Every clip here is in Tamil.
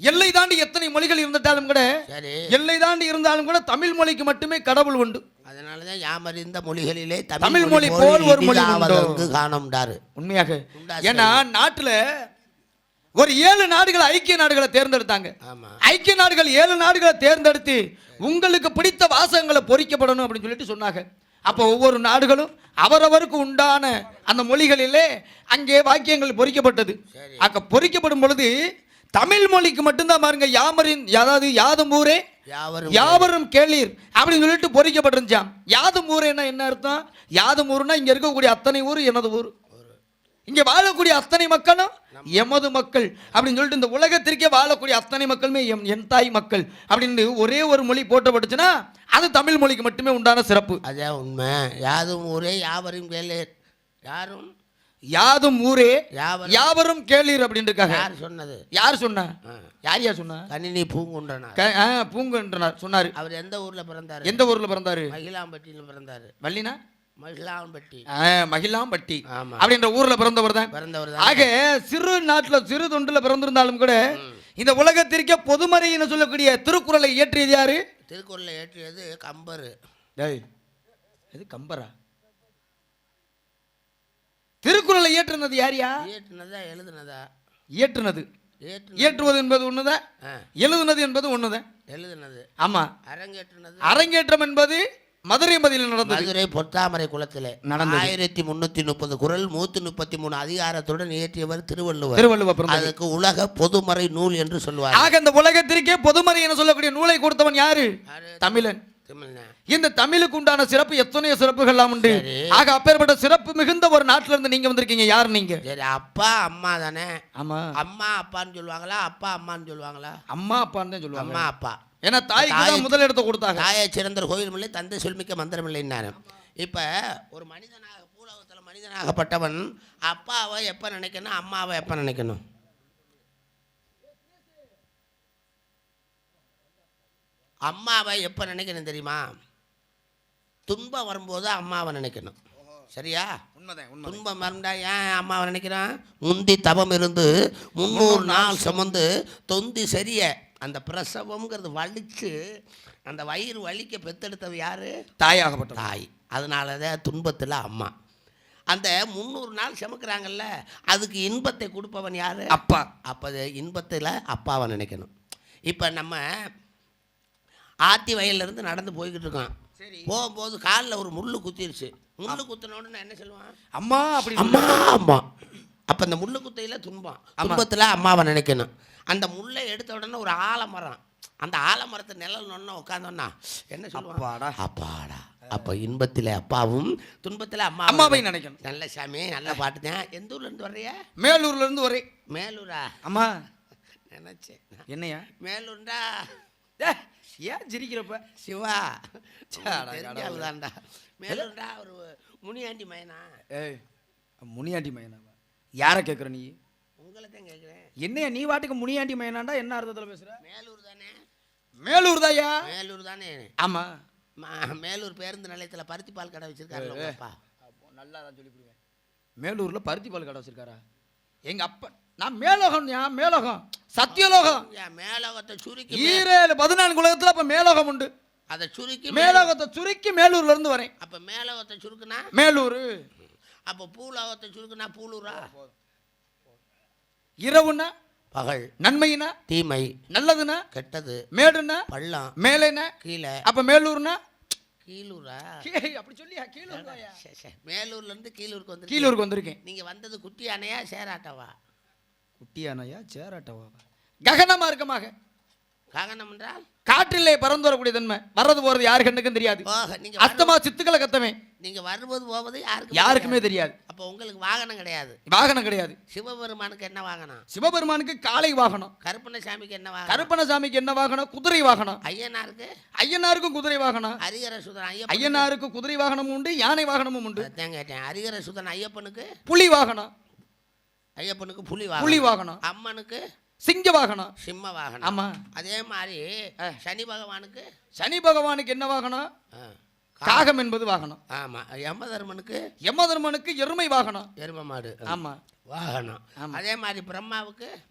எல்லை தாண்டி எத்தனை மொழிகள் இருந்துட்டாலும் கூட, எல்லை தாண்டி இருந்தாலும் கூட தமிழ் மொழிக்கு மட்டுமே கடவுள் உண்டு. அதனாலதான் யாமறிந்த மொழிகளிலே தமிழ் மொழி போல் ஒரு மொழி காணோம்டாரு. உண்மையாக. ஏன்னா நாட்டுல ஒரு 7 நாடுகள் ஐக்கிய நாடுகளை தேர்ந்தெடுத்தாங்க. ஐக்கிய நாடுகள் 7 நாடுகளை தேர்ந்தெடுத்து உங்களுக்கு பிடித்த வாசகங்களை பொறிக்கப்படணும் அப்படின்னு சொல்லிட்டு சொன்னாங்க. அப்போ ஒவ்வொரு நாடுகளும் அவரவருக்கு உண்டான அந்த மொழிகளிலே அங்கே வாக்கியங்கள் பொறிக்கப்பட்டது. அங்க பொறிக்கப்படும் பொழுது தமிழ் மொழிக்கு மட்டும்தான் பாருங்க யாமரின், அதாவது யாதும் ஊரே யாவரும் கேளீர் அப்படின்னு சொல்லிட்டு பொறிக்கப்பட்டிருந்துச்சாம். யாதும் ஊரேன்னா என்ன அர்த்தம்? யாதும் ஊர்னா இங்க இருக்கக்கூடிய அத்தனை ஊர் எனது ஊர், இங்க வாழக்கூடிய அத்தனை மக்களும் எமது மக்கள் அப்படின்னு சொல்லிட்டு இந்த உலகத்திற்கே வாழக்கூடிய அத்தனை மக்களுமே என் தாய் மக்கள் அப்படின்னு ஒரே ஒரு மொழி போட்டப்பட்டுச்சுன்னா அது தமிழ் மொழிக்கு மட்டுமே உண்டான சிறப்பு. அதான் உண்மை. யாதும் ஊரே யாவரும் கேளீர், யாரும் யாதும் ஊரே யாவரும் கேளீர் அப்படின்னு இருக்காங்க. யார் சொன்னது? யார் சொன்னா? யார் சொன்னா? கணினி பூங்குன்றனார். பூங்குன்றனார் சொன்னாரு. அவர் எந்த ஊர்ல பிறந்தாரு? எந்த ஊர்ல பிறந்தாரு? மகிழாம்பட்டியில பிறந்தாரு. வள்ளினா மகிழாம்பட்டி. மகிழாம்பட்டி அப்படின்ற ஊர்ல பிறந்தவர் தான். ஆக சிறு நாட்டுல சிறு தொண்டுல பிறந்திருந்தாலும் கூட இந்த உலகத்திற்கே பொதுமறைன்னு சொல்லக்கூடிய திருக்குறளை இயற்றியது யாரு? திருக்குறளை இயற்றியது கம்பர். இது கம்பரா? திருக்குறளை இயற்றுனது யாரியா? இயற்றுனதா எழுதுனதா? இயற்றுனது. இயற்றுவது என்பது ஒண்ணுதான், எழுதுனது என்பது ஒண்ணுதான். எழுதுனது ஆமா. அரங்கேற்றுனது, அரங்கேற்றம் என்பது மதுரை மதியில் நடந்தது. மதுரை பொத்தாமரை குளத்திலே நடந்தது. 1330 குறள் 133 அதிகாரத்துடன் இயற்றியவர் திருவள்ளுவர். திருவள்ளுவர் அதுக்கு உலக பொதுமறை நூல் என்று சொல்வார். ஆக இந்த உலகத்திற்கே பொதுமறை என சொல்லக்கூடிய நூலை கொடுத்தவன் யாரு? தமிழன். இந்த தமிழுக்கு உண்டான சிறப்பு எத்தனையோ சிறப்புகள்லாம் உண்டு. ஆக அப்பேற்பட்ட சிறப்பு மிகுந்த ஒரு நாட்டில இருந்து நீங்க வந்திருக்கீங்க. யாரு நீங்க? சரி, அப்பா அம்மா தானே? ஆமா. அம்மா அப்பான்னு சொல்லுவாங்களா, அப்பா அம்மான்னு சொல்லுவாங்களா? அம்மா அப்பான்னு தான் சொல்லுவாங்க. அம்மா அப்பா. ஏன்னா தாய்க்கு தான் முதல் இடத்தை கொடுத்தாங்க. தாயை சிறந்த கோயில் இல்லை, தந்தை சொல்மிக்க மந்திரம் இல்லைன்னாரு. இப்ப ஒரு மனிதனாக பூலோகத்தில் மனிதனாகப்பட்டவன் அப்பாவை எப்ப நினைக்கணும், அம்மாவை எப்ப நினைக்கணும்? அம்மாவை எப்ப நினைக்கணும் தெரியுமா? துன்பம் வரும்போது அம்மாவை நினைக்கணும். சரியா? துன்பம் மறந்தா ஏன் அம்மாவை நினைக்கிறான்? முந்தி தவம் இருந்து 300 நாள் சுமந்து தொந்தி சரிய அந்த பிரசவம்ங்கிறது வலிச்சு அந்த வயிறு வலிக்க பெத்தெடுத்தது யாரு? தாயாகப்பட்ட தாய். அதனால தான் துன்பத்தில் அம்மா. அந்த 300 நாள் சுமக்கிறாங்கல்ல, அதுக்கு இன்பத்தை கொடுப்பவன் யாரு? அப்பா. அப்போ இன்பத்தில் அப்பாவை நினைக்கணும். இப்போ நம்ம ஆத்தி வயல்லேருந்து நடந்து போய்கிட்டு இருக்கோம். போகும்போது காலில் ஒரு முள்ளு குத்திருச்சு. முள்ளு குத்தின உடனே என்ன சொல்லுவான்? அம்மா. அப்படி அம்மா அம்மா. அப்போ அந்த முள்ளு குத்தையில் துன்பம், துன்பத்தில் அம்மாவை நினைக்கணும். அந்த முள்ளை எடுத்த உடனே ஒரு ஆலமரம், அந்த ஆலமரத்தை நிழல் ஒன்று உட்காந்தோன்னா என்ன சொல்லுவாடா? அப்பாடா. அப்போ இன்பத்தில் அப்பாவும் துன்பத்தில் அம்மாவை நினைக்கணும். நல்ல சாமி, நல்ல பாட்டு தான். எந்த ஊர்லேருந்து வர்றியா? மேலூர்ல இருந்து வரே. மேலூரா? அம்மா நினைச்சேன். என்னையா மேலூர்டா? ஏன் சிரிக்கிறப்ப? சிவா தெரிஞ்சாலுதான்டா. மேலூர்டா ஒரு முனியாண்டி மயனா. முனியாண்டி மயனா? யாரை கேட்குற நீ? உங்களை தான் கேட்குறேன். என்னையா நீ வாட்டுக்கு முனியாண்டி மயனாண்டா என்ன அர்த்தத்தில் பேசுற? மேலூர் தானே? மேலூர் தாயா? மேலூர் தானே? ஆமா. மேலூர் பேருந்து நிலையத்தில் பருத்தி பால் கடை வச்சிருக்காரு. நல்லா தான் சொல்லிவிடுவேன். மேலூர்ல பருத்தி பால் கடை வச்சிருக்காரா? எங்க அப்பா. நான் மேலோகம். மேலோகம் சத்தியலோகம். மேலோகத்தை சுருக்கி 14 உலகத்துல அப்ப மேலோகம் உண்டு. அதை சுருக்கி மேலோகத்தை சுருக்கி மேலூர்ல இருந்து வரேன். அப்ப மேலோகத்தை சுருக்குனா மேலூர். அப்ப பூலோகத்தை சுருக்குனா பூலூரா? இரவுனா பகல், நன்மைனா தீமை, நல்லதுனா கெட்டது, மேடுனா பள்ளம், மேலேனா கீழே. அப்ப மேலூர்னா கீழூரா? அப்படி சொல்லியா? கீழூர் தாயா? மேலூர்ல இருந்து கீழூருக்கு வந்து கீழூருக்கு வந்திருக்கேன். நீங்க வந்தது குட்டி யானையா சேராட்டவா? குட்டி யானையா சேராட்டவா? ககனமா இருக்கமாக. ககனம் என்றால் காற்றிலே பறந்து வரக்கூடிய தன்மை. வர்றது போறது யாரு கண்ணுக்கும் தெரியாது. அத்தமா சித்துக்களை கத்தமே. நீங்க வருவது போவது யாருக்குமே தெரியாது. அப்ப உங்களுக்கு வாகனம் கிடையாது. வாகனம் கிடையாது. சிவபெருமானுக்கு என்ன வாகனம்? சிவபெருமானுக்கு காளை வாகனம். கருப்பணசாமிக்கு என்ன வாகனம்? கருப்பணசாமிக்கு என்ன வாகனம்? குதிரை வாகனம். ஐயனாருக்கு? ஐயனாருக்கும் குதிரை வாகனம். ஹரிஹர சுதன் ஐயனாருக்கு குதிரை வாகனமும் உண்டு, யானை வாகனமும் உண்டு. அதான் கேட்டேன். ஹரிஹர சுதன் ஐயப்பனுக்கு புலி வாகனம். ஐயப்பனுக்கு புலி வாகனம். அம்மனுக்கு சிங்க வாகனம், சிம்ம வாகனம். ஆமா. அதே மாதிரி சனி பகவானுக்கு என்ன வாகனம்? காகம் என்பது வாகனம். ஆமா. யமதர்மனுக்கு யமதர்மனுக்கு எருமை வாகனம். எரும மாடு. ஆமா வாகனம். அதே மாதிரி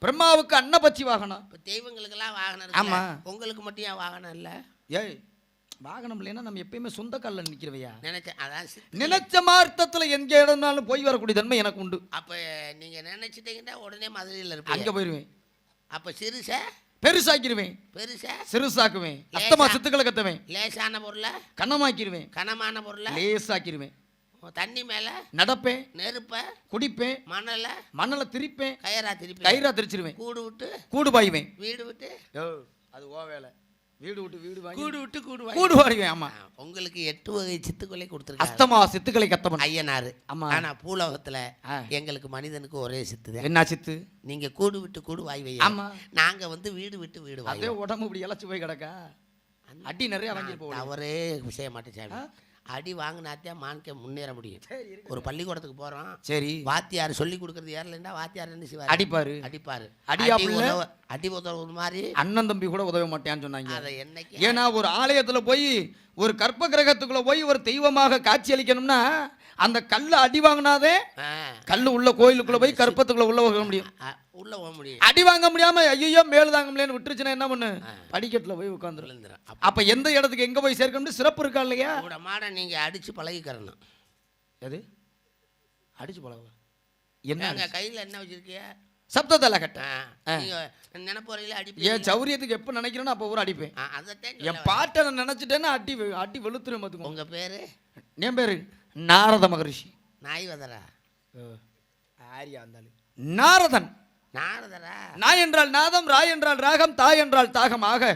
பிரம்மாவுக்கு அன்னபட்சி வாகனம். இப்போ தெய்வங்களுக்கெல்லாம் வாகனம் இருக்கு. ஆமா. உங்களுக்கு மட்டும் ஏன் வாகனம் இல்லை? ஏய், வாகனம் இல்லைன்னா நம்ம எப்பயுமே சொந்த காலில் நிற்கிறவையா? நினைச்சேன். அதான் நினைச்ச மார்த்தத்தில் எங்க இடம்னாலும் போய் வரக்கூடிய தன்மை எனக்கு உண்டு. அப்போ நீங்க நினைச்சிட்டீங்கன்னா உடனே மதுரையில் இருப்பீங்க. அங்கே போயிடுவேன். அப்போ சிறுச பெருசாக்கிடுவேன், சிறுசாக்குவேன், அஸ்தமா சித்துக்களை கத்துவேன், லேசான பொருளை கனமாக்கிடுவேன், கனமான பொருளை லேசாக்கிடுவேன், தண்ணி மேல நடப்பேன், நெருப்ப குடிப்பேன், மணலை திரிப்பேன், கயிறா திரிச்சிருவேன், கூடு பாய்வேன், வீடு விட்டு அது ஓ வேலை. வீடு விட்டு வீடு வாங்கி கூடு விட்டு கூடு வாங்குவேன். ஆமா. உங்களுக்கு 8 வகை சித்துக்களை கொடுத்துருக்காங்க. அஸ்தமா சித்துக்களை கத்தவன் ஐயனாரு. ஆமா. ஆனா பூலோகத்துல எங்களுக்கு மனிதனுக்கு ஒரே சித்து தான். என்ன சித்து? நீங்க கூடு விட்டு கூடு வாய்வையா. ஆமா. நாங்க வந்து வீடு விட்டு வீடு வாய். அதே உடம்பு இப்படி இழைச்சு போய் கிடக்கா. அடி நிறைய வாங்கி போவோம். அவரே விஷயம் மாட்டேன் சாமி. அடி வாங்கினாத்தான் மான்க முன்னேற முடியும். ஒரு பள்ளிக்கூடத்துக்கு போறோம். சரி. வாத்தியார் சொல்லி கொடுக்கறது ஏறலைன்னா வாத்தியார் என்ன செய்வார்? அடிப்பாரு. அடி உதவு மாதிரி அண்ணன் தம்பி கூட உதவ மாட்டேன்னு சொன்னாங்க. அதை என்னைக்கு? ஏன்னா ஒரு ஆலயத்துல போய் ஒரு கற்ப கிரகத்துக்குள்ள போய் ஒரு தெய்வமாக காட்சி அளிக்கணும்னா அந்த கல்ல அடி வாங்கினாதே கல்லு உள்ள கோயிலுக்குள்ள போய் கற்பத்துக்குள்ள உள்ள போக முடியும். உள்ள போக முடியும். அடி வாங்க முடியாம ஐயோ மேல தாங்க முடியலன்னு விட்டுருச்சுன்னா என்ன பண்ணு? படிக்கட்டுல போய் உட்காந்துரு. அப்ப எந்த இடத்துக்கு எங்க போய் சேர்க்கணும் சிறப்பு இருக்கா இல்லையா? மாட நீங்க அடிச்சு பழகிக்கிறணும். எது அடிச்சு பழக? என்ன கையில என்ன வச்சிருக்கிய? சப்தத்தல கட்ட. நினைப்போறையில அடி. என் சௌரியத்துக்கு எப்ப நினைக்கிறேனோ அப்ப ஒரு அடிப்பேன். என் பாட்டை நினைச்சிட்டேன்னா அடி அடி வெளுத்துரும். பாத்துக்கோ. உங்க பேரு? என் பேரு நாரத மகரிஷி. நாய் வதரா? ஆரியா இருந்தாலும் நாரதன். நாரதரா? நாய் என்றால் நாதம், ராய் என்றால் ராகம், தாய் என்றால் தாகம். ஆக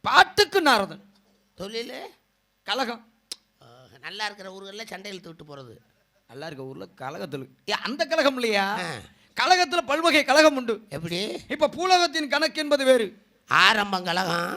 பாட்டுக்கு நாரதன். தொழில் கலகம். நல்லா இருக்கிற ஊர்களில் சண்டை இழுத்து விட்டு போகிறது. நல்லா இருக்க ஊரில் கலகத்தில் அந்த கலகம் இல்லையா? கலகத்தில் பல்வகை கலகம் உண்டு. எப்படி? இப்ப பூலகத்தின் கணக்கு என்பது வேறு. ஆரம்பம் கலகம்,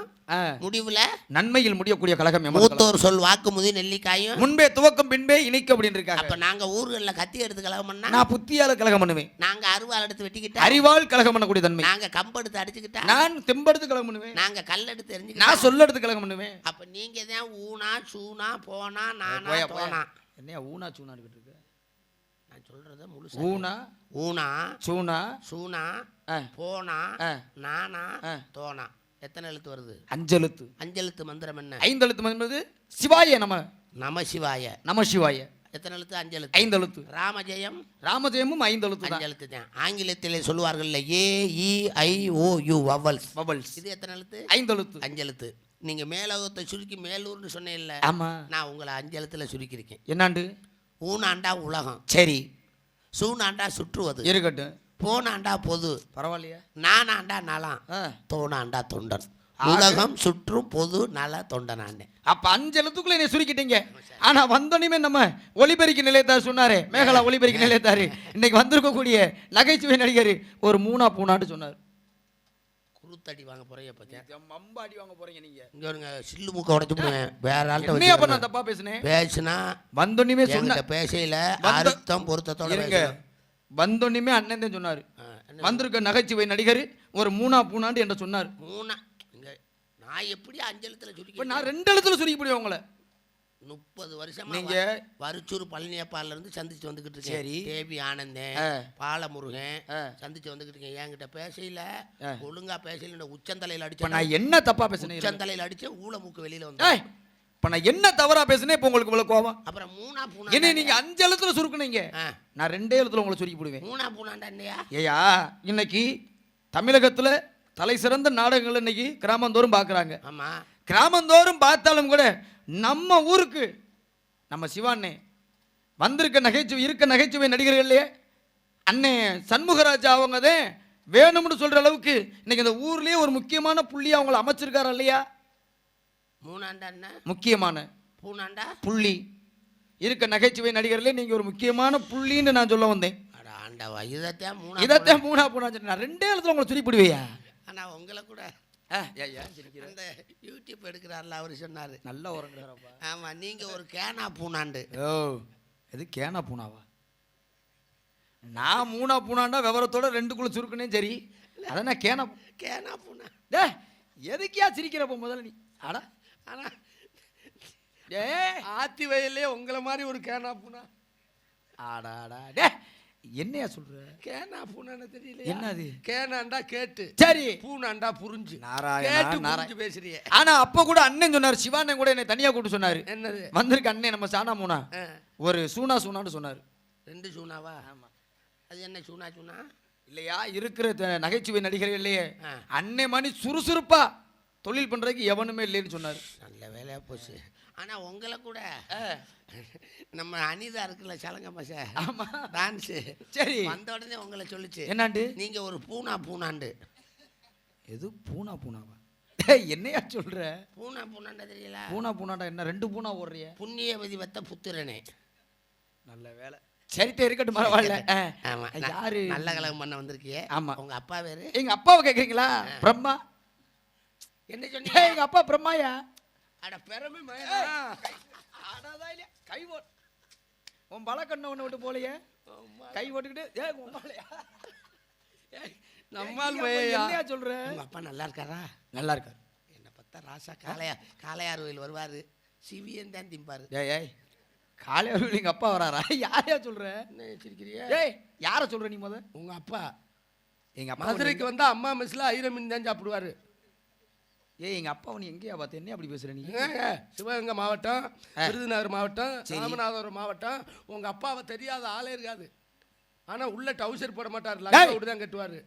முடிவுல நன்மையில் முடியக்கூடிய கலகம். மூத்தோர் சொல் வாக்குமுதி நெல்லிக்காயும் முன்பே துவக்கம் பின்பே இணைக்க அப்படின்னு இருக்காங்க. அப்ப நாங்க ஊர்களில் கத்தி எடுத்து கலகம் பண்ணா நான் புத்தியால கலகம் பண்ணுவேன். நாங்க அருவாள் எடுத்து வெட்டிக்கிட்டா அறிவால் கலகம் பண்ணக்கூடிய தன்மை. நாங்க கம்பெடுத்து அடிச்சுக்கிட்டா நான் தெம்பெடுத்து கலகம் பண்ணுவேன். நாங்க கல் எடுத்து எரிஞ்சு நான் சொல்ல எடுத்து கலகம் பண்ணுவேன். அப்ப நீங்க தான் ஊனா சூனா போனா நானா போனா. என்ன ஊனா சூனா இருக்கு? நான் சொல்றத முழுசா. ஊனா ஊனா சூனா சூனா போனா நானா தோனா. எத்தனை எழுத்து வருது? 5 எழுத்து. 5 எழுத்து மந்திரம் என்ன? 5 எழுத்து மந்திரம் சிவாய நம. நம சிவாய. நம சிவாய. எத்தனை எழுத்து? 5 எழுத்து. 5 எழுத்து. ராமஜெயம். ராமஜெயமும் 5 எழுத்து. 5 எழுத்து தான். ஆங்கிலத்திலே சொல்லுவார்கள் AEIOU வவல்ஸ். வவல்ஸ். இது எத்தனை எழுத்து? 5 எழுத்து. 5 எழுத்து. நீங்க மேலோகத்தை சுருக்கி மேலூர்னு சொன்னே இல்ல? ஆமா. நான் உங்களை 5 எழுத்துல சுருக்கிருக்கேன். என்னாண்டு? ஊனாண்டா உலகம். சரி. சூனாண்டா சுற்றுவது. இருக்கட்டும். போனாண்டா பொது. பரவாயில்லையா? நானாண்டா நலம். தோணாண்டா தொண்டன். உலகம் சுற்றும் பொது நல தொண்டனாண்டே. அப்ப 5 எழுத்துக்குள்ள என்ன சுருக்கிட்டீங்க. ஆனா வந்தோனையுமே நம்ம ஒளிபெருக்கி நிலையத்தார் சொன்னாரு, மேகலா ஒளிபெருக்கி நிலையத்தாரு இன்னைக்கு வந்திருக்கக்கூடிய நகைச்சுவை நடிகர் ஒரு மூணா பூனான்னு சொன்னார். குருத்தடி வாங்க போறீங்க. மம்பாடி வாங்க போறீங்க நீங்க. இங்க வருங்க, சில்லு மூக்க உடைச்சு போடுவேன். வேற ஆள்கிட்ட என்ன பண்ண தப்பா பேசுனேன்? பேசுனா வந்தோனையுமே சொன்ன பேசையில அர்த்தம் பொருத்தத்தோட இருங்க. வந்தோனையுமே அண்ணன் தான் சொன்னாரு, வந்திருக்க நகைச்சுவை நடிகர் ஒரு மூணா பூனாண்டு என்று சொன்னார். மூணா நான் எப்படி 5 எழுத்துல சுருக்கி? நான் 2 எழுத்துல சுருக்கி முடியும் உங்களை. 30 வருஷமா நீங்க வரிச்சூர் பழனியப்பால இருந்து சந்திச்சு வந்துகிட்டு இருக்கேன். சரி. தேவி ஆனந்தன் பாலமுருகன் சந்திச்சு வந்துகிட்டு இருக்கேன். என்கிட்ட பேசையில ஒழுங்கா பேசல உச்சந்தலையில அடிச்சேன். நான் என்ன தப்பா பேசுனேன்? உச்சந்தலையில அடிச்சேன். ஊழ மூக்கு வெளியில வந்து. இப்ப நான் என்ன தவறா பேசுனேன்? இப்ப உங்களுக்கு இவ்வளவு கோவம்? அப்புறம் மூணா பூனா என்ன நீங்க 5 எழுத்துல சுருக்குனீங்க, நான் 2 எழுத்துல உங்களை சுருக்கி போடுவேன். மூணா பூனாண்டா இல்லையா? ஏயா இன்னைக்கு தமிழகத்துல தலை சிறந்த நாடகங்கள் இன்னைக்கு கிராமந்தோறும் பார்க்குறாங்க. ஆமா. கிராமந்தோறும் பார்த்தாலும் கூட நம்ம ஊருக்கு நம்ம சிவாண்ணே வந்திருக்க நகைச்சுவை நடிகர்கள்லையே அண்ணே சண்முகராஜா அவங்க தான் வேணும்னு சொல்ற அளவுக்கு இன்னைக்கு இந்த ஊர்லயே ஒரு முக்கியமான புள்ளி அவங்கள அமைச்சிருக்காரு இல்லையா? மூணாண்டா என்ன முக்கியமான பூனாண்டா புள்ளி இருக்க நகைச்சுவை நடிகர்களே நீங்க ஒரு முக்கியமான புள்ளின்னு நான் சொல்ல வந்தேன். இதைத்தான் மூணா பூனா நான் 2 எழுத்துல உங்களை சுரிப்பிடுவையா? ஆனா உங்களை கூட அந்த யூடியூப் எடுக்கிறார்ல அவரு சொன்னாரு நல்லா உறங்குறாப்பா. ஆமா. நீங்க ஒரு கேனா பூனாண்டு. ஓ எது கேனா பூனாவா? நான் மூணா பூனாண்டா விவரத்தோட 2க்குள்ள சுருக்குனே சரி. அதான் நான் கேனா பூனா. டே எதுக்கியா சிரிக்கிறப்ப முதல்ல நீ? ஆனா ஏ ஆத்தி வயல்லே உங்களை மாதிரி ஒரு கேனா பூனா. ஆடாடா டே என்னையா சொல்ற? கேனா பூனான்னு தெரியல. என்னது? கேனாண்டா கேட்டு, சரி பூனாண்டா புரிஞ்சு. நாராயணா கேட்டு நாராயண புரிஞ்சு பேசுறியே. ஆனா அப்ப கூட அண்ணன் சொன்னாரு, சிவானன் கூட என்னை தனியா கூப்பிட்டு சொன்னாரு. என்னது? வந்திருக்க அண்ணன் நம்ம சானா மூனா ஒரு சூனா சூனான்னு சொன்னாரு. 2 சூனாவா? ஆமா. அது என்ன சூனா சூனா இல்லையா? இருக்கிற நகைச்சுவை நடிகர்கள் இல்லையே அன்னை மணி சுறுசுறுப்பா தொழில் பண்றதுக்கு எவனுமே இல்லைன்னு சொன்னாரு. நல்ல வேலையா போச்சு. ஆனா உங்களை கூட நம்ம அனிதா இருக்குல்ல சலங்கம்மா ஆமா டான்ஸ், சரி வந்த உடனே உங்களை சொல்லிச்சு என்னாண்டு நீங்க ஒரு பூனாண்டு. எது பூனா பூனாவா? டேய் என்னையா சொல்ற? பூனாண்டா தெரியல? பூனாடா என்ன 2 பூனா ஓடுறிய? புண்ணியவதி வத்த புத்திரனே. நல்ல வேலை. சரிட்டே இருக்கட்டும் பரவாயில்ல. ஆமா. யாரு நல்ல கலகம் பண்ண வந்திருக்கியே? ஆமா. உங்க அப்பா பேரு? எங்க அப்பாவை கேக்குறீங்களா? பிரம்மா. என்ன சொன்னீங்க? எங்க அப்பா பிரம்மாயா? அட பெருமை மயனா. ஆடாதா இல்லையா? கை ஓட் உன் பலக்கண்ண ஒண்ணு விட்டு போலையே கை ஓட்டுக்கிட்டு ஏய் உம்மாலையா? நம்மால் என்னையா சொல்ற? உங்க அப்பா நல்லா இருக்காரா? நல்லா இருக்காரு. என்ன பார்த்தா ராசா காளையார் கோயில் வருவாரு, சிவியன் தான் திம்பாரு. ஏய் காலையில எங்க அப்பா வராரா? யாரையா சொல்ற? என்ன வச்சிருக்கிறியா? ஏய் யார சொல்ற நீ முத? உங்க அப்பா எங்க அப்பா மதுரைக்கு வந்தா அம்மா மெஸ்ல ஐரமீன் தான் சாப்பிடுவாரு. ஏய் எங்க அப்பா நீ எங்கேயா பார்த்த? என்ன அப்படி பேசுற நீ? சிவகங்கை மாவட்டம், விருதுநகர் மாவட்டம், ராமநாதபுரம் மாவட்டம். உங்க அப்பாவை தெரியாத ஆளே இருக்காது. ஆனா உள்ள டவுசர் போட மாட்டார், லங்கா தான் கட்டுவாரு.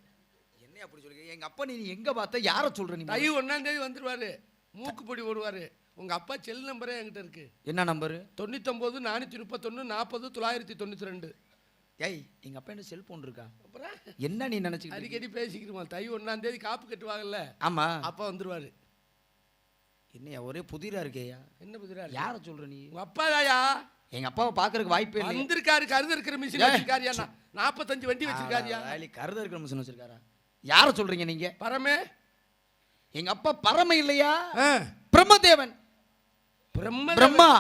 என்ன அப்படி சொல்றீங்க? எங்க அப்பா நீ எங்க பார்த்த? யார சொல்ற நீ? தை 1ஆம் தேதி வந்துருவாரு, மூக்கு பொடி ஓடுவாரு. உங்க அப்பா செல் நம்பரே என்கிட்ட இருக்கு. என்ன நம்பரு? 99 431 40 992. ஏய் எங்க அப்பா என்ன செல்போன் இருக்கா? அப்புறம் என்ன நீ நினைச்சுக்கிட்டு? அடிக்கடி பேசிக்கிறோம். தை 1ஆம் தேதி காப்பு கட்டுவாங்கல்ல, ஆமா அப்பா வந்துருவாரு. என்னையா ஒரே புதிரா இருக்கேயா? என்ன புதிரா? யார சொல்ற நீ? உங்க அப்பா தாயா? எங்க அப்பாவை பாக்குறதுக்கு வாய்ப்பே இல்லை. வந்திருக்காரு, கருது இருக்கிற மிஷின் வச்சிருக்காரியா? 45 வண்டி வச்சிருக்காரியா? கருத இருக்கிற மிஷின் வச்சிருக்காரா? யார சொல்றீங்க நீங்க? பரமே. எங்க அப்பா பரம இல்லையா? பிரம்மதேவன். பிரம்மா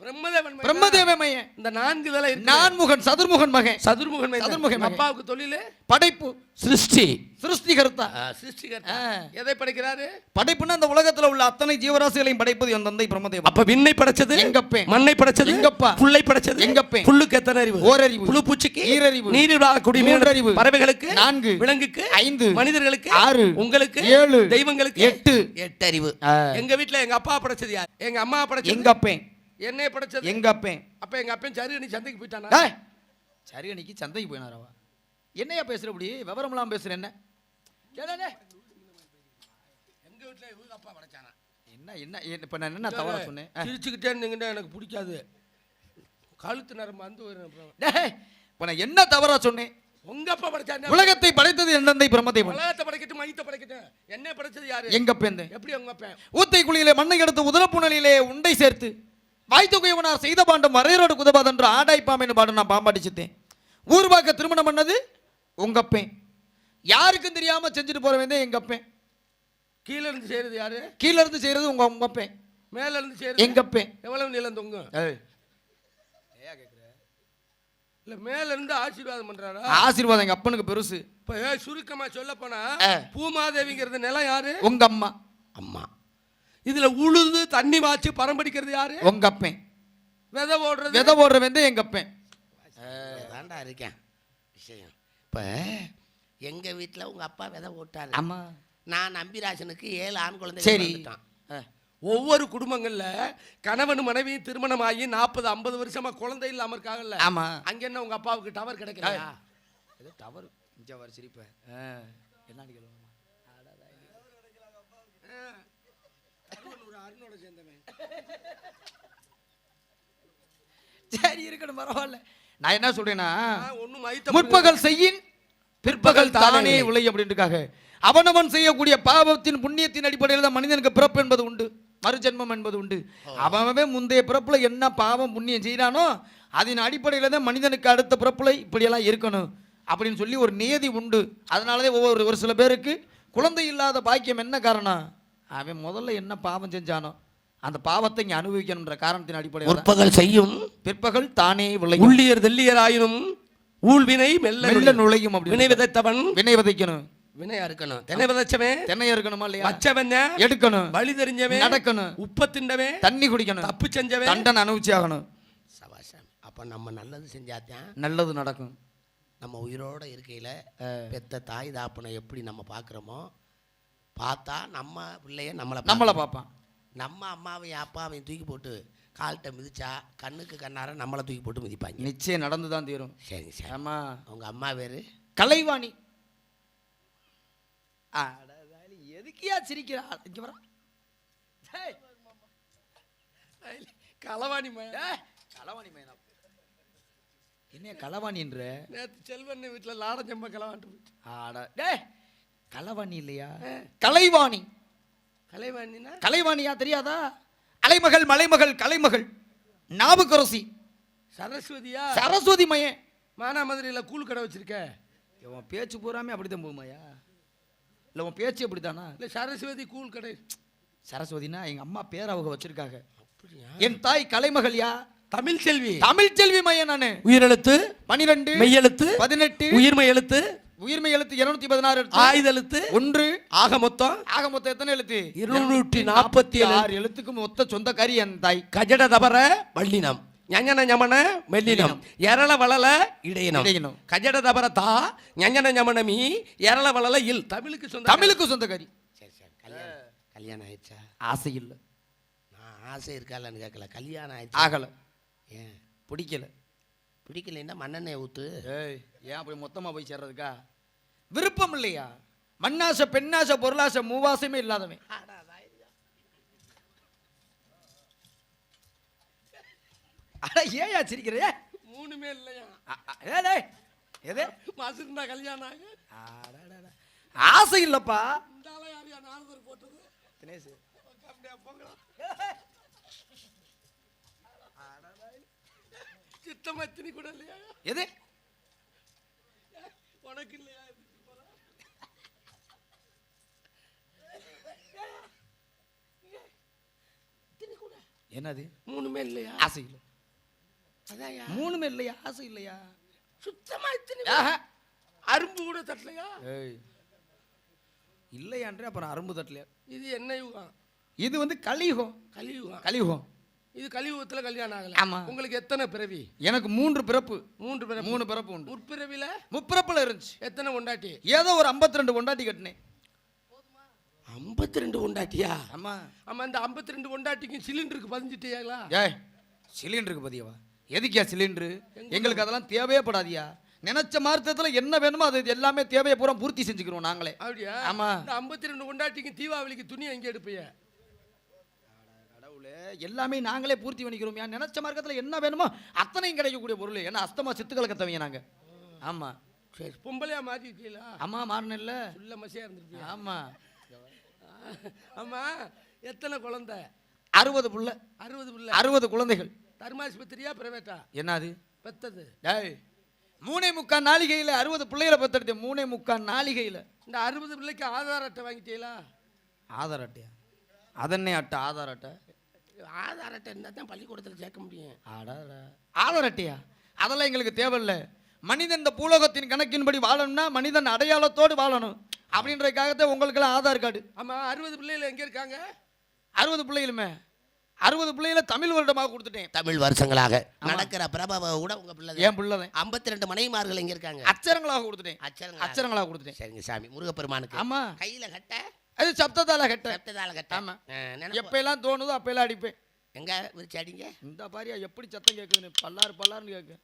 பிரம்மதேவன். பிரம்மதேவன் மையன். இந்த 4 தலை நான்முகன் சதுர்முகன் மகன். சதுர்முகன். அப்பாவுக்கு தொழில் படைப்பு, சிருஷ்டி, சிருஷ்டிகர்த்தா. சிருஷ்டிகர்த்தா. எதை படைக்கிறாரு? படைப்புன்னா அந்த உலகத்துல உள்ள அத்தனை ஜீவராசிகளையும் படைப்பது என் தந்தை பிரம்மதேவன். அப்ப விண்ணை படைச்சது எங்கப்பே, மண்ணை படைச்சது எங்கப்பா, புல்லை படைச்சது எங்கப்பே. புல்லுக்கு எத்தனை அறிவு? ஓரறிவு. புழு பூச்சிக்கு ஈரறிவு. நீரில் வாழக்கூடிய 3 அறிவு. பறவைகளுக்கு 4, விலங்குக்கு 5, மனிதர்களுக்கு 6, உங்களுக்கு 7, தெய்வங்களுக்கு 8 அறிவு. எங்க வீட்டுல எங்க அப்பா படைச்சது யார்? எங்க அம்மா படைச்சது. எங்க அப்பே. என்னைய படைச்சது எங்க அப்பே. அப்ப எங்க அப்பன் சரி நீ சந்தைக்கு போயிட்டானா? சரி அன்னைக்கு சந்தைக்கு போயினாரவா? என்னையா பேசுற? இப்படி விவரம்லாம் பேசுற? என்ன கேளே? எங்க வீட்டுல இவங்க அப்பா படைச்சானா? என்ன என்ன இப்ப நான் என்ன தவறா சொன்னேன்? சிரிச்சுக்கிட்டே இருந்தீங்கன்னா எனக்கு பிடிக்காது. கழுத்து நரம்பு வந்து இப்ப நான் என்ன தவறா சொன்னேன்? உங்க அப்பா படைச்சாங்க. உலகத்தை படைத்தது என் தந்தை பிரம்மதேவன். உலகத்தை படைக்கட்டும், மையத்தை படைக்கட்டும். என்ன படைச்சது யாரு? எங்க அப்பன். எப்படி உங்க அப்பன்? ஊத்தை குழியிலே மண்ணை எடுத்து உதரப்புணலிலே உண்டை சேர்த்து வாய்த்தொகையவனார் செய்த பாண்டம் வரையரோடு குதபாதன்று ஆடாய்ப்பாமேன்னு பாடம் நான் பாம்பாடிச்சுத்தேன். ஊர்வாக்க திருமணம் பண்ணது உங்க அப்பன். யாருக்கும் தெரியாம செஞ்சுட்டு போற வேண்டிய எங்க அப்பன். கீழ இருந்து செய்யறது யாரு? கீழ இருந்து செய்யறது உங்க அப்பன். மேல இருந்து செய்யறது எங்க அப்பன். எவ்வளவு நீளம் தொங்கும்? இல்ல மேல இருந்து ஆசீர்வாதம் பண்றாரா? ஆசீர்வாதம் எங்க அப்பனுக்கு பெருசு. இப்ப சுருக்கமா சொல்ல போனா பூமாதேவிங்கிறது நிலம் யாரு? உங்க அம்மா. அம்மா. இதுல உழுது தண்ணி வாச்சு பரம்படிக்கிறது யாரு? உங்க அப்பன். விதை ஓடுற வந்து எங்க அப்பன். தாண்டா இருக்கேன் விஷயம். இப்ப எங்க வீட்டுல உங்க அப்பா விதை ஓட்டாரு. ஆமா. நான் நம்பிராசனுக்கு 7 ஆண் குழந்தை. சரி. ஒவ்வொரு குடும்பங்கள்ல கணவன் மனைவி திருமணம் ஆகி 40-50 வருஷமா குழந்தை இல்லாம இருக்காங்கல்ல. ஆமா. அங்க என்ன உங்க அப்பாவுக்கு டவர் கிடைக்கலையா? ஏதோ டவர் இங்க வர சிரிப்ப என்ன கேளுங்க. சரி இருக்கணும் பரவாயில்ல. நான் என்ன சொல்றேன்னா முற்பகல் செய்யின் பிற்பகல் தானே விளை அப்படின்ட்டுக்காக அவனவன் செய்யக்கூடிய பாவத்தின் புண்ணியத்தின் அடிப்படையில் தான் மனிதனுக்கு பிறப்பு என்பது உண்டு, மறுஜென்மம் என்பது உண்டு. அவனவே முந்தைய பிறப்புல என்ன பாவம் புண்ணியம் செய்யறானோ அதன் அடிப்படையில் தான் மனிதனுக்கு அடுத்த பிறப்புல இப்படியெல்லாம் இருக்கணும் அப்படின்னு சொல்லி ஒரு நியதி உண்டு. அதனாலதான் ஒரு சில பேருக்கு குழந்தை இல்லாத பாக்கியம் என்ன காரணம்? அவன் முதல்ல என்ன பாவம் செஞ்சானோ அந்த பாவத்தை இங்க அனுபவிக்கணும்ன்ற காரணத்தின் அடிப்படையில் முற்பகல் செய்யும் பிற்பகல் தானே விளை. உள்ளியர் தெல்லியர் ஆயினும் ஊழ்வினை மெல்ல நுழையும். அப்படி வினை விதைத்தவன் வினை விதைக்கணும். வினையா இருக்கணும். தென்னை விதைச்சவன் தென்னையா இருக்கணுமா இல்லையா? வச்சவன் எடுக்கணும், வழி தெரிஞ்சவன் நடக்கணும், உப்ப திண்டவன் தண்ணி குடிக்கணும், தப்பு செஞ்சவன் தண்டனை அனுபவிச்சு ஆகணும். சபாஷாமி. அப்ப நம்ம நல்லது செஞ்சாதான் நல்லது நடக்கும். நம்ம உயிரோட இருக்கையில பெத்த தாய் தாப்பனை எப்படி நம்ம பார்க்குறோமோ பார்த்தா நம்ம பிள்ளைய நம்மளை பார்ப்பான். நம்ம அம்மாவையும் அப்பாவையும் தூக்கி போட்டு கால்கிட்ட மிதிச்சா கண்ணுக்கு கண்ணார நம்மளை தூக்கி போட்டு மிதிப்பாங்க. நிச்சயம் நடந்து தான் தீரும். சரி சரி. ஆமா. அவங்க அம்மா பேரு கலைவாணி. எதுக்கியா சிரிக்கிறா? இங்க வர களவாணி களவாணி மேனா என்ன களவாணின்ற? நேற்று செல்வன் வீட்டில் லாடஞ்சம்ப களவாண்டு போச்சு. ஆடா டேய், களவாணி இல்லையா, கலைவாணி. கலைவாணினா கலைவாணியா தெரியாதா? அலைமகள் மலைமகள் கலைமகள் நாவுக்கரசி சரஸ்வதியா? சரஸ்வதி மையன். மானாமதுரையில் கூழ் கடை வச்சிருக்க. உன் பேச்சு பூராமே அப்படித்தான் போகுமாயா? இல்லை உன் பேச்சு அப்படித்தானா? இல்லை சரஸ்வதி கூழ் கடை. சரஸ்வதினா எங்க அம்மா பேர் அவங்க வச்சிருக்காங்க. அப்படியா? என் தாய் கலைமகள்யா, தமிழ் செல்வி. தமிழ் செல்வி மையன். நானு உயிரெழுத்து 12, மெய்யெழுத்து 18, உயிர்மை எழுத்து உயிர்மை எழுத்து 216, ஆயுதெழுத்து 1. ஆக மொத்தம் எத்தனை எழுத்து? 247 எழுத்துக்கு மொத்த சொந்தக்காரி என் தாய். கஜட தபர வள்ளினம் ஞஞன ஞமன மெல்லினம் எரள வளல இடையினம் கஜட தபர தா ஞஞன ஞமனமி எரள வளல இல். தமிழுக்கு சொந்தக்காரி. சரி சரி. கல்யாணம் ஆயிடுச்சா? ஆசை இல்லை. நான் ஆசை இருக்காலன்னு கேட்கல. கல்யாணம் ஆயிடுச்சு. ஆகலை. ஏன் பிடிக்கல? பிடிக்கலைன்னா மண்ணெண்ணெய் ஊற்று. ஏய், ஏன் அப்படி மொத்தமாக போய் சேர்றதுக்கா? விருப்பம் இல்லையா? மண்ணாசை பெண்ணாசை பொருளாசை மூவாசையுமே இல்லாதவன். அட ஏயா சிரிக்கிற? மூணுமே இல்லையா? எது மாசிருந்தா கல்யாணம் ஆகு. ஆசை இல்லப்பா. போட்டது தினேஷ் சித்தமா திணி கூட இல்லையா? எது உனக்கு இல்லையா? என்னது? மூணுமே இல்லையா? ஆசை இல்லை. அதாயா மூணுமே இல்லையா? ஆசை இல்லையா? சுத்தமா இத்தனை அரும்பு கூட தட்டலையா? ஏய் இல்லையான்றே அப்புறம் அரும்பு தட்டலையா? இது என்ன யுகம்? இது வந்து கலியுகம். கலியுகம். கலியுகம். இது கலியுகத்துல கல்யாணம் ஆகல. ஆமா. உங்களுக்கு எத்தனை பிறவி? எனக்கு 3 பிறப்பு. 3 பிறப்பு உண்டு. முற்பிறவில முப்பிறப்புல இருந்துச்சு. எத்தனை கொண்டாட்டி? ஏதோ ஒரு 52 கொண்டாட்டி கட்டினேன். 52 கொண்டாட்டியா? ஆமா. ஆமா. அந்த 52 கொண்டாட்டிக்கு சிலிண்டருக்கு பதிஞ்சிட்டியாங்களா? ஏய், சிலிண்டருக்கு பதியவா? எதுக்கியா சிலிண்டரு? எங்களுக்கு அதெல்லாம் தேவையே படாதியா. நினைச்ச மார்த்தத்துல என்ன வேணுமோ அது எல்லாமே தேவையை பூரா பூர்த்தி செஞ்சுக்கிறோம் நாங்களே. அப்படியா? ஆமா. இந்த 52 கொண்டாட்டிக்கு தீபாவளிக்கு துணி எங்க எடுப்பீங்க? கடவுளே, எல்லாமே நாங்களே பூர்த்தி பண்ணிக்கிறோம். நினைச்ச மார்க்கத்துல என்ன வேணுமோ அத்தனையும் கிடைக்கக்கூடிய பொருள். ஏன்னா அஸ்தமா சித்து கலக்கத்தவங்க நாங்க. ஆமா. சரி. பொம்பளையா மாத்திட்டீங்களா? ஆமா, மாறினில்ல. உள்ள மசியா இருந்துருக்கீங்க. ஆமா. ஆமா. எத்தனை குழந்தை? 60 புள்ள. 60 புள்ள. 60 குழந்தைகள். தர்மாஸ்பத்திரியா பிரைவேட்டா? என்னது பெத்தது? டேய், 3.25 நாளிகையில 60 பிள்ளைகளை பெத்தெடுத்தேன். 3.25 நாளிகையில. இந்த 60 பிள்ளைக்கு ஆதார் அட்டை வாங்கிட்டீங்களா? ஆதார் அட்டையா? அதன்னே அட்டை? ஆதார் அட்டை? ஆதார் அட்டை இருந்தால் தான் பள்ளிக்கூடத்தில் சேர்க்க முடியும். ஆதார் அட்டையா? அதெல்லாம் எங்களுக்கு தேவையில்லை. மனிதன் இந்த பூலோகத்தின் கணக்கின்படி வாழணும்னா மனிதன் அடையாளத்தோடு வாழணும் அப்படின்றதுக்காகத்தான் உங்களுக்கெல்லாம் ஆதார் கார்டு. ஆமா. 60 பிள்ளைகள் எங்க இருக்காங்க? 60 பிள்ளைகளுமே 60 பிள்ளைகளை தமிழ் வருடமாக கொடுத்துட்டேன். தமிழ் வருஷங்களாக நடக்கிற பிரபாவ கூட உங்க பிள்ளை. என் பிள்ளை 52 மனைவிமார்கள் எங்க இருக்காங்க? அச்சரங்களாக கொடுத்துட்டேன். அச்சரங்களாக கொடுத்துட்டேன். சரிங்க சாமி. முருகப்பெருமானுக்கு. ஆமா. கையில கட்ட அது சப்தத்தால கட்ட. சப்தத்தால கட்ட. ஆமா. எப்ப எப்பெல்லாம் தோணுதோ அப்பெல்லாம் அடிப்பேன். எங்க விரிச்சு அடிங்க. இந்த பாரியா எப்படி சத்தம் கேட்குதுன்னு பல்லாறு பல்லாருன்னு கேட்கு.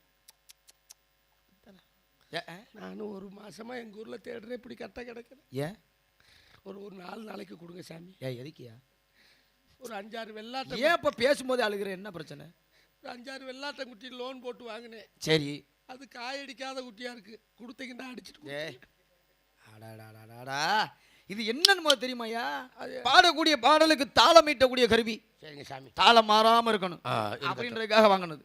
நானும் ஒரு மாசமா எங்க ஊர்ல தேடுறேன். இப்படி கட்ட கிடைக்கிறேன். ஏன் ஒரு 4 நாளைக்கு கொடுங்க சாமி. எதுக்கியா? ஒரு 5-6 வெள்ளாட்டை. ஏன் இப்போ பேசும்போது அழுகிற? என்ன பிரச்சனை? ஒரு 5-6 வெள்ளாட்டை குட்டி லோன் போட்டு வாங்கினேன். சரி. அது காயடிக்காத குட்டியா இருக்கு. கொடுத்தீங்கன்னா அடிச்சுட்டு. அடாடாடாடா, இது என்னன்னு தெரியுமாயா? பாடக்கூடிய பாடலுக்கு தாளம் மீட்டக்கூடிய கருவி. சரிங்க சாமி. தாளம் மாறாம இருக்கணும் அப்படின்றதுக்காக வாங்கினது.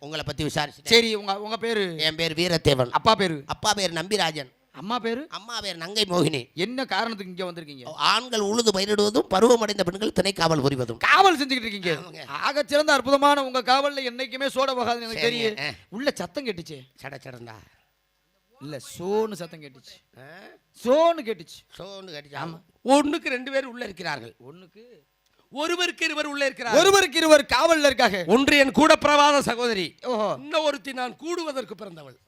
உங்களை பத்தி விசாரிச்சு. சரி. உங்க பேரு? என் பேர் வீரத்தேவன். அப்பா பேரு? அப்பா பேர் நம்பிராஜன். அம்மா பேரு? அம்மா பேர் நங்கை மோகினி. என்ன காரணத்துக்கு இங்க வந்திருக்கீங்க? ஆண்கள் உழுது பயிரிடுவதும் பருவமடைந்த பெண்கள் திணை காவல் புரிவதும். காவல் செஞ்சுக்கிட்டு இருக்கீங்க. ஆக சிறந்த அற்புதமான உங்க காவல்ல என்னைக்குமே சோட போகாது எனக்கு தெரியும். உள்ள சத்தம் கேட்டுச்சு. சட சடந்தா. இல்ல சோன்னு சத்தம் கேட்டுச்சு. சோன்னு கேட்டுச்சு. சோன்னு கேட்டுச்சு. ஆமா. ஒண்ணுக்கு 2 பேர் உள்ள இருக்கிறார்கள். ஒண்ணுக்கு ஒருவருக்கு இருவர் உள்ள இருக்கிறார்கள். ஒருவருக்கு இருவர் காவல்ல இருக்காங்க. ஒன்று என் கூட பிறவாத சகோதரி. ஓஹோ. இன்னொருத்தி நான் கூடுவதற்கு பிறந்தவள்.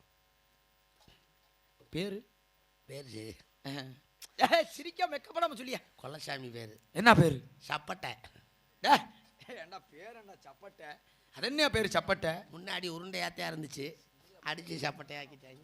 பேரு பேரு சிரிக்காம வெக்கப்படாம சொல்லியா. கொல்லசாமி பேரு. என்ன பேரு? சப்பட்டை. என்ன பேர்? என்ன சப்பட்டை? அது என்ன பேரு சப்பட்டை? முன்னாடி உருண்டையாத்தான் இருந்துச்சு, அடிச்சு சப்பட்டையாக்கிட்டாங்க.